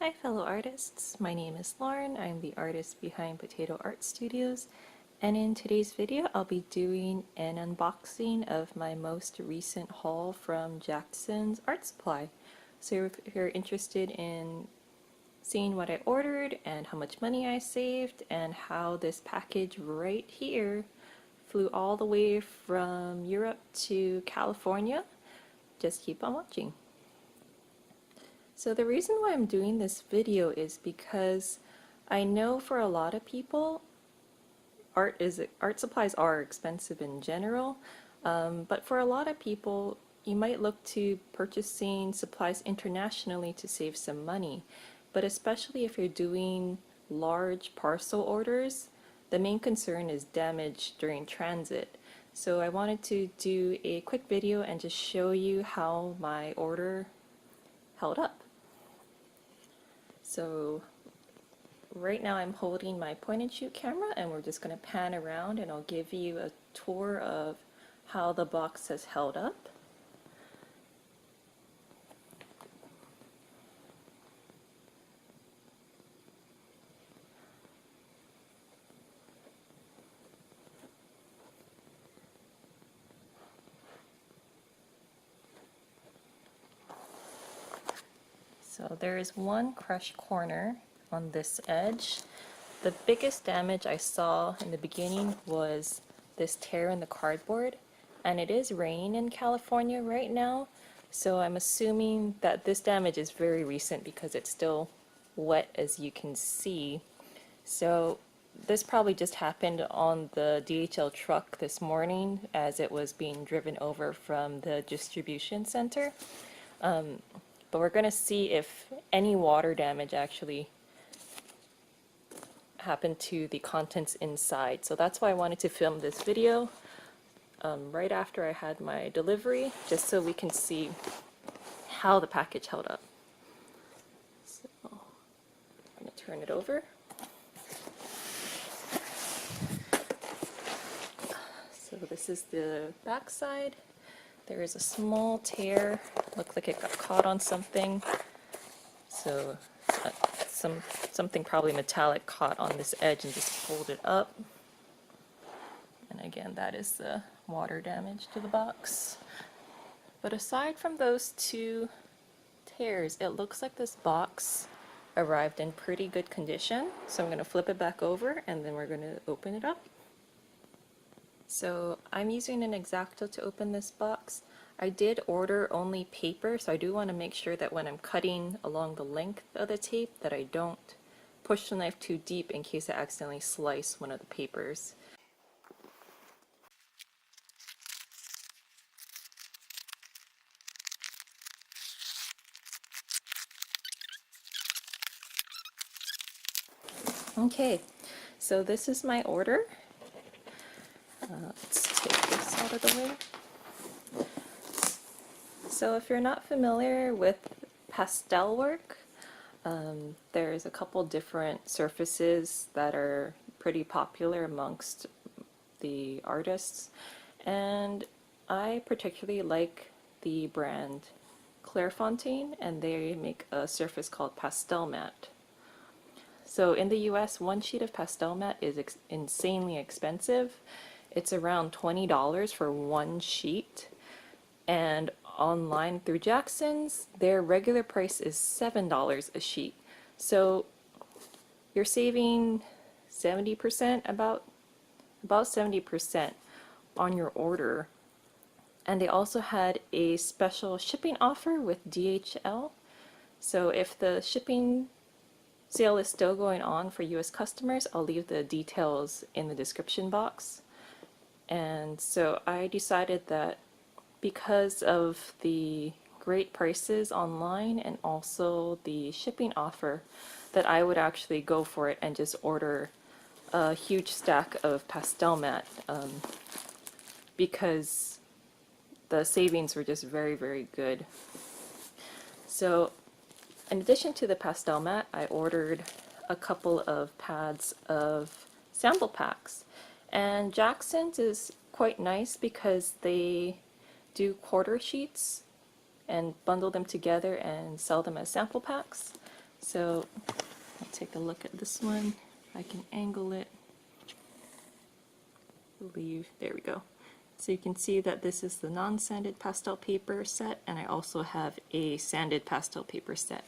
Hi fellow artists, my name is Lauren. I'm the artist behind Potato Art Studios, and in today's video I'll be doing an unboxing of my most recent haul from Jackson's Art Supply. So if you're interested in seeing what I ordered and how much money I saved and how this package right here flew all the way from Europe to California, just keep on watching. So the reason why I'm doing this video is because I know for a lot of people art supplies are expensive in general, but for a lot of people you might look to purchasing supplies internationally to save some money. But especially if you're doing large parcel orders, the main concern is damage during transit. So I wanted to do a quick video and just show you how my order held up. So right now I'm holding my point and shoot camera and we're just going to pan around and I'll give you a tour of how the box has held up. So there is one crushed corner on this edge. The biggest damage I saw in the beginning was this tear in the cardboard, and it is raining in California right now, so I'm assuming that this damage is very recent because it's still wet, as you can see. So this probably just happened on the DHL truck this morning as it was being driven over from the distribution center. But we're going to see if any water damage actually happened to the contents inside. So that's why I wanted to film this video right after I had my delivery, just so we can see how the package held up. So I'm going to turn it over. So this is the back side. There is a small tear, looked like it got caught on something. So something probably metallic caught on this edge and just pulled it up. And again, that is the water damage to the box. But aside from those two tears, it looks like this box arrived in pretty good condition. So I'm going to flip it back over and then we're going to open it up. So I'm using an X-Acto to open this box. I did order only paper, so I do want to make sure that when I'm cutting along the length of the tape that I don't push the knife too deep in case I accidentally slice one of the papers. Okay, so this is my order. Let's take this out of the way. So if you're not familiar with pastel work, there's a couple different surfaces that are pretty popular amongst the artists, and I particularly like the brand Clairefontaine, and they make a surface called Pastelmat. So in the US, one sheet of Pastelmat is insanely expensive. It's around $20 for one sheet, and online through Jackson's, their regular price is $7 a sheet. So you're saving 70%, about 70% on your order. And they also had a special shipping offer with DHL. So if the shipping sale is still going on for US customers, I'll leave the details in the description box. And so I decided that because of the great prices online and also the shipping offer, that I would actually go for it and just order a huge stack of Pastelmat, because the savings were just very, very good. So in addition to the Pastelmat, I ordered a couple of pads of sample packs, and Jackson's is quite nice because they do quarter sheets and bundle them together and sell them as sample packs. So I'll take a look at this one. I can angle it. There we go. So you can see that this is the non-sanded pastel paper set, and I also have a sanded pastel paper set.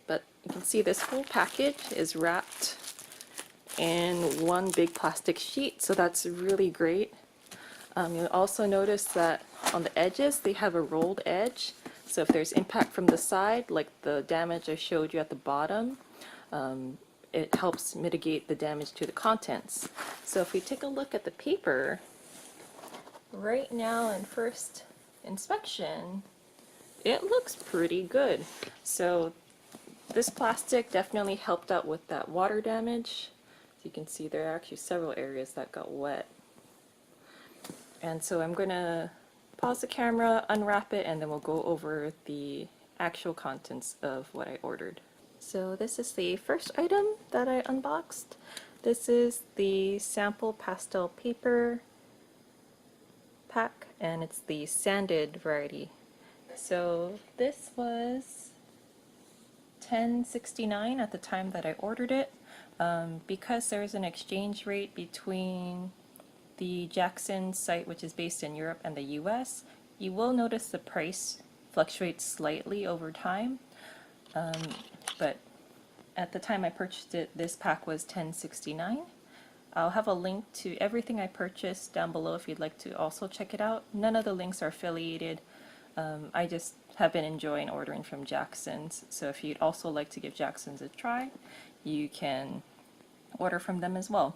But you can see this whole package is wrapped in one big plastic sheet, so that's really great. You'll also notice that on the edges they have a rolled edge, so if there's impact from the side, like the damage I showed you at the bottom, it helps mitigate the damage to the contents. So if we take a look at the paper, right now in first inspection, it looks pretty good. So this plastic definitely helped out with that water damage. As you can see, there are actually several areas that got wet. And so I'm going to pause the camera, unwrap it, and then we'll go over the actual contents of what I ordered. So this is the first item that I unboxed. This is the sample pastel paper pack, and it's the sanded variety. So this was $10.69 at the time that I ordered it. Because there's an exchange rate between the Jackson site, which is based in Europe, and the US, you will notice the price fluctuates slightly over time. But at the time I purchased it, this pack was $10.69. I'll have a link to everything I purchased down below if you'd like to also check it out. None of the links are affiliated. I just have been enjoying ordering from Jackson's, so if you'd also like to give Jackson's a try, you can order from them as well.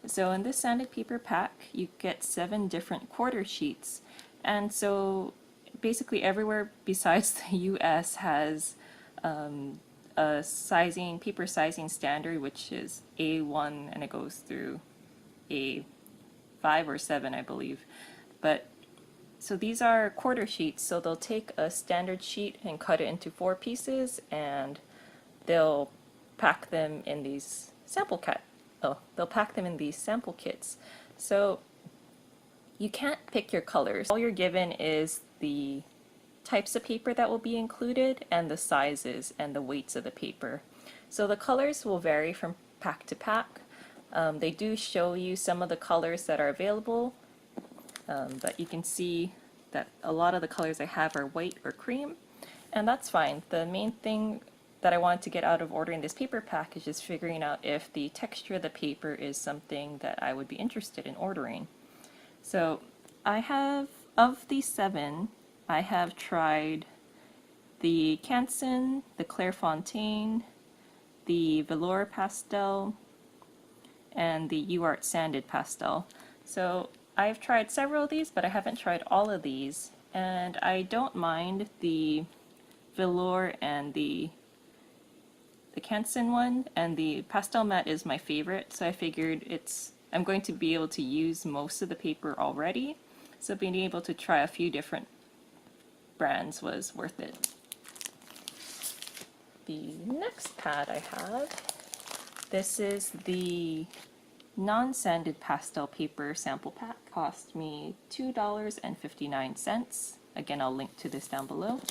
So in this sanded paper pack, you get 7 different quarter sheets, and so basically everywhere besides the US has a paper sizing standard, which is A1, and it goes through A5 or 7, I believe. But so these are quarter sheets, so they'll take a standard sheet and cut it into 4 pieces, and they'll pack them in these sample kits. So you can't pick your colors. All you're given is the types of paper that will be included and the sizes and the weights of the paper. So the colors will vary from pack to pack. They do show you some of the colors that are available, but you can see that a lot of the colors I have are white or cream, and that's fine. The main thing that I wanted to get out of ordering this paper pack is just figuring out if the texture of the paper is something that I would be interested in ordering. So I have, of these 7, I have tried the Canson, the Clairefontaine, the Velour Pastel, and the UArt Sanded Pastel. So I've tried several of these, but I haven't tried all of these, and I don't mind the Velour and the Canson one, and the Pastelmat is my favorite, so I figured I'm going to be able to use most of the paper already, so being able to try a few different brands was worth it. The next pad I have, this is the non-sanded pastel paper sample pack. Cost me $2.59. Again, I'll link to this down below.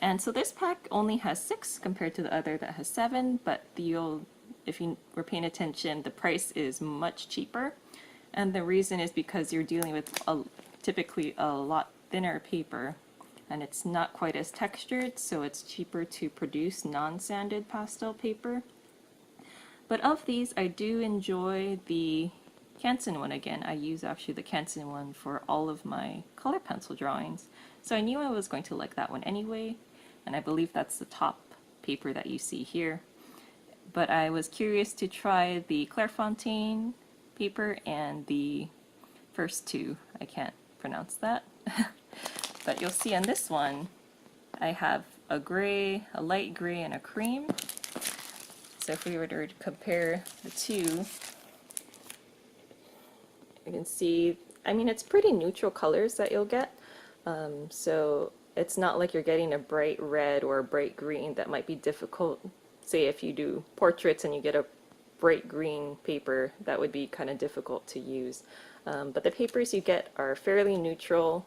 And so this pack only has 6 compared to the other that has 7, but if you were paying attention, the price is much cheaper. And the reason is because you're dealing with typically a lot thinner paper, and it's not quite as textured, so it's cheaper to produce non-sanded pastel paper. But of these, I do enjoy the Canson one again. I use actually the Canson one for all of my color pencil drawings. So I knew I was going to like that one anyway, and I believe that's the top paper that you see here. But I was curious to try the Clairefontaine paper and the first 2. I can't pronounce that. But you'll see on this one, I have a gray, a light gray, and a cream. So if we were to compare the 2, you can see, I mean, it's pretty neutral colors that you'll get. So it's not like you're getting a bright red or a bright green that might be difficult. Say if you do portraits and you get a bright green paper, that would be kind of difficult to use. But the papers you get are fairly neutral.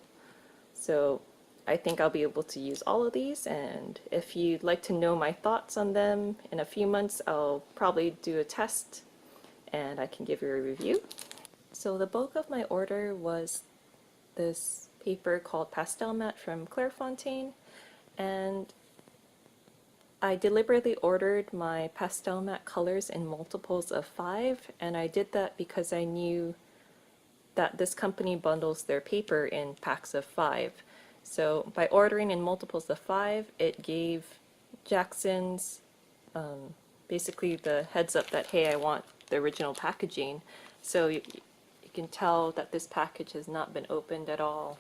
So I think I'll be able to use all of these, and if you'd like to know my thoughts on them in a few months, I'll probably do a test and I can give you a review. So the bulk of my order was this paper called Pastelmat from Clairefontaine, and I deliberately ordered my Pastelmat colors in multiples of 5, and I did that because I knew that this company bundles their paper in packs of 5. So by ordering in multiples of 5, it gave Jackson's basically the heads up that, hey, I want the original packaging. So you can tell that this package has not been opened at all,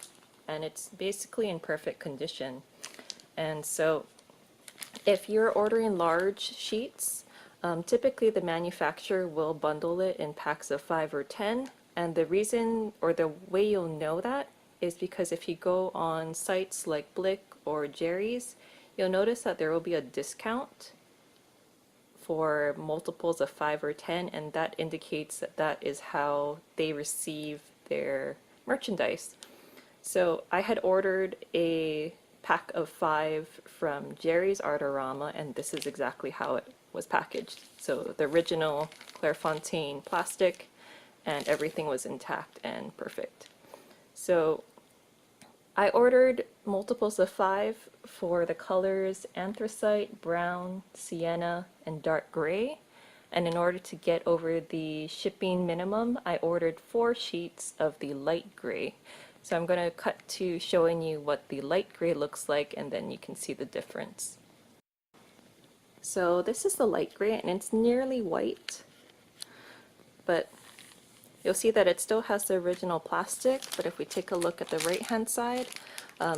and it's basically in perfect condition. And so if you're ordering large sheets, typically the manufacturer will bundle it in packs of 5 or 10, and the reason or the way you'll know that is because if you go on sites like Blick or Jerry's, you'll notice that there will be a discount for multiples of 5 or 10, and that indicates that that is how they receive their merchandise. So I had ordered a pack of 5 from Jerry's Artorama, and this is exactly how it was packaged. So the original Clairefontaine plastic, and everything was intact and perfect. So I ordered multiples of 5 for the colors anthracite, brown, sienna, and dark gray. And in order to get over the shipping minimum, I ordered 4 sheets of the light gray. So I'm going to cut to showing you what the light gray looks like, and then you can see the difference. So this is the light gray, and it's nearly white, but you'll see that it still has the original plastic, but if we take a look at the right hand side,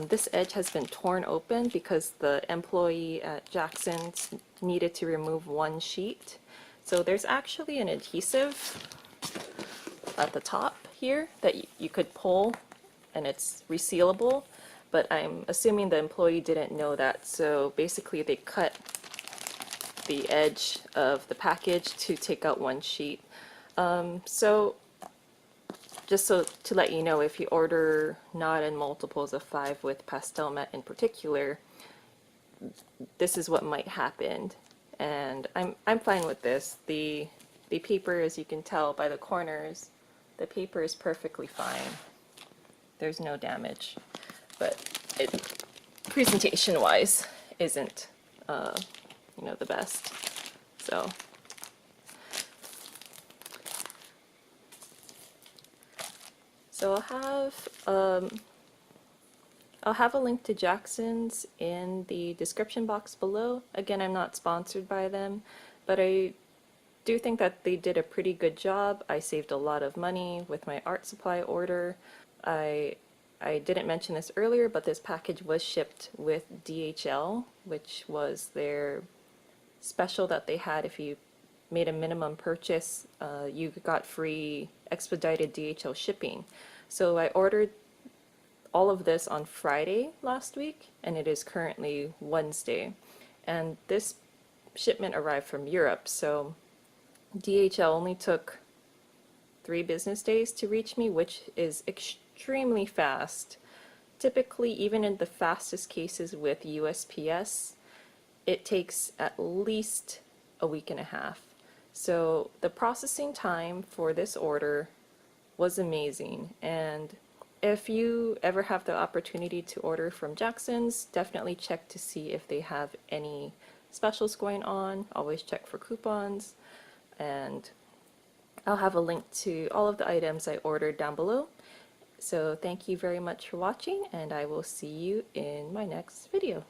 this edge has been torn open because the employee at Jackson's needed to remove 1 sheet. So there's actually an adhesive at the top here that you could pull, and it's resealable, but I'm assuming the employee didn't know that, so basically they cut the edge of the package to take out 1 sheet. So just so to let you know, if you order not in multiples of 5 with Pastelmat in particular, this is what might happen, and I'm fine with this. The paper, as you can tell by the corners, the paper is perfectly fine. There's no damage, but it presentation-wise isn't the best. So I'll have a link to Jackson's in the description box below. Again, I'm not sponsored by them, but I do think that they did a pretty good job. I saved a lot of money with my art supply order. I didn't mention this earlier, but this package was shipped with DHL, which was their special that they had. If you made a minimum purchase, you got free expedited DHL shipping. So I ordered all of this on Friday last week, and it is currently Wednesday. And this shipment arrived from Europe, so DHL only took 3 business days to reach me, which is extremely fast. Typically, even in the fastest cases with USPS, it takes at least a week and a half. So the processing time for this order was amazing, and if you ever have the opportunity to order from Jackson's, definitely check to see if they have any specials going on. Always check for coupons, and I'll have a link to all of the items I ordered down below. So thank you very much for watching, and I will see you in my next video.